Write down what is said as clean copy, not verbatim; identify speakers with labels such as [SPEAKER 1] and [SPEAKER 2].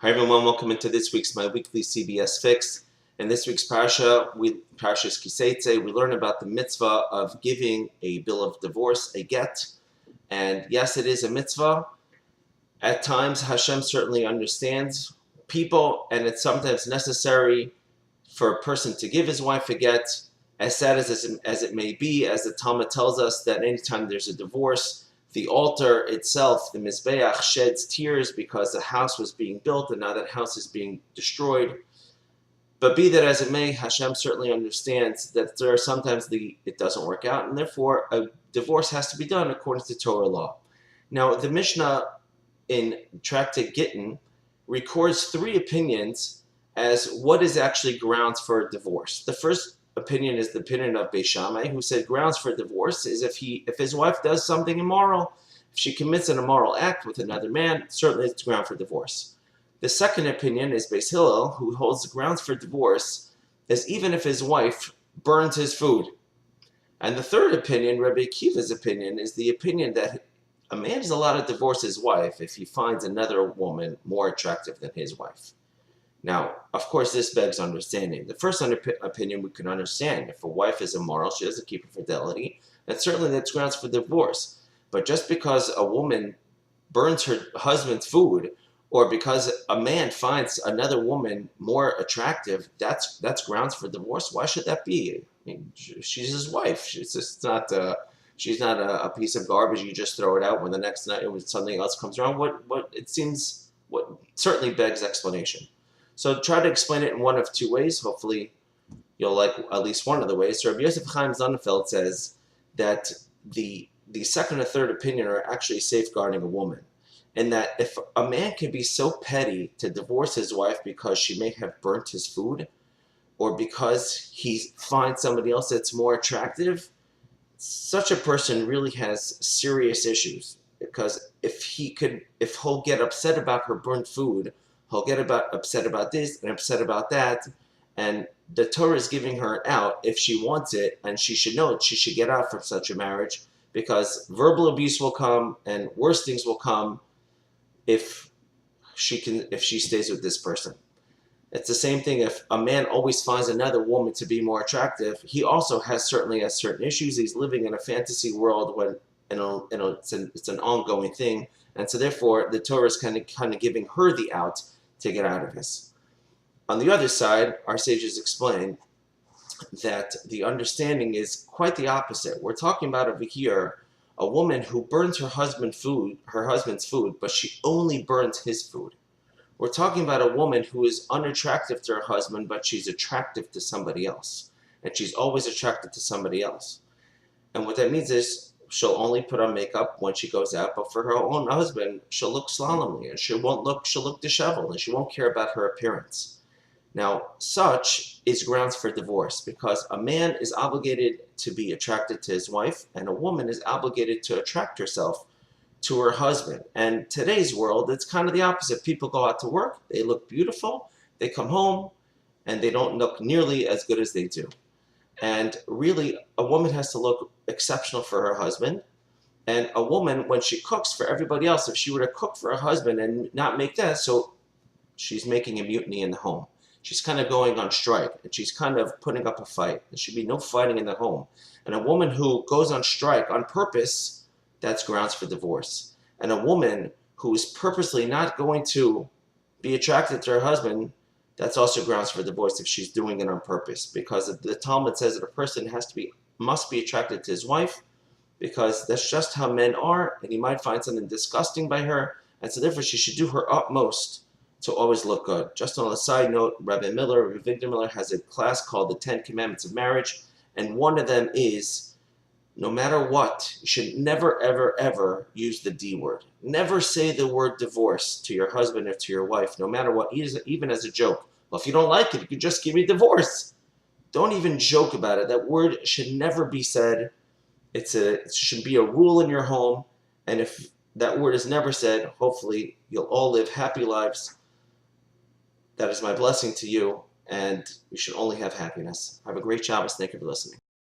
[SPEAKER 1] Hi everyone, welcome into this week's My Weekly CBS Fix. In this week's Parsha, Parshas Saitzai, we learn about the mitzvah of giving a bill of divorce, a get. And yes, it is a mitzvah. At times, Hashem certainly understands people, and it's sometimes necessary for a person to give his wife a get, as sad as it may be, as the Talmud tells us that anytime there's a divorce, the altar itself, the Mizbeach, sheds tears because the house was being built and now that house is being destroyed. But be that as it may, Hashem certainly understands that there are sometimes it doesn't work out, and therefore a divorce has to be done according to Torah law. Now, the Mishnah in Tractate Gittin records three opinions as what is actually grounds for a divorce. The first opinion is the opinion of Beis Shammai, who said grounds for divorce is if his wife does something immoral, if she commits an immoral act with another man, certainly it's ground for divorce. The second opinion is Beis Hillel, who holds the grounds for divorce is even if his wife burns his food. And the third opinion, Rabbi Akiva's opinion, is the opinion that a man is allowed to divorce his wife if he finds another woman more attractive than his wife. Now, of course, this begs understanding. The first opinion we can understand. If a wife is immoral, she doesn't keep her fidelity, then certainly that's grounds for divorce. But just because a woman burns her husband's food, or because a man finds another woman more attractive, that's grounds for divorce. Why should that be? I mean, she's his wife. She's not a piece of garbage. You just throw it out when the next night when something else comes around. What certainly begs explanation. So try to explain it in one of two ways. Hopefully you'll like at least one of the ways. So Rabbi Yosef Chaim Sonnenfeld says that the second and third opinion are actually safeguarding a woman. And that if a man can be so petty to divorce his wife because she may have burnt his food, or because he finds somebody else that's more attractive, such a person really has serious issues. Because if he'll get upset about her burnt food, he'll get upset about this and upset about that, and the Torah is giving her out if she wants it, and she should know it. She should get out from such a marriage, because verbal abuse will come and worse things will come if she stays with this person. It's the same thing if a man always finds another woman to be more attractive. He also certainly has certain issues. He's living in a fantasy world when it's an ongoing thing, and so therefore the Torah is kind of giving her the out to get out of this. On the other side, our sages explain that the understanding is quite the opposite. We're talking about over here a woman who burns her husband's food, but she only burns his food. We're talking about a woman who is unattractive to her husband, but she's attractive to somebody else. And she's always attracted to somebody else. And what that means is she'll only put on makeup when she goes out, but for her own husband, she'll look slalomly, and she'll look disheveled, and she won't care about her appearance. Now, such is grounds for divorce, because a man is obligated to be attracted to his wife, and a woman is obligated to attract herself to her husband. And today's world, it's kind of the opposite. People go out to work, they look beautiful, they come home, and they don't look nearly as good as they do. And really, a woman has to look exceptional for her husband. And a woman, when she cooks for everybody else, if she were to cook for her husband and not make that, so she's making a mutiny in the home. She's kind of going on strike, and she's kind of putting up a fight. There should be no fighting in the home. And a woman who goes on strike on purpose, that's grounds for divorce. And a woman who is purposely not going to be attracted to her husband, that's also grounds for divorce if she's doing it on purpose. Because the Talmud says that a person must be attracted to his wife, because that's just how men are, and he might find something disgusting by her, and so therefore she should do her utmost to always look good. Just on a side note, Rabbi Victor Miller has a class called the 10 Commandments of Marriage, and one of them is, no matter what, you should never, ever, ever use the D word. Never say the word divorce to your husband or to your wife, no matter what, even as a joke. Well, if you don't like it, you could just give me divorce. Don't even joke about it. That word should never be said. It should be a rule in your home, and if that word is never said, hopefully you'll all live happy lives. That is my blessing to you, and you should only have happiness. Have a great Shabbos. Thank you for listening.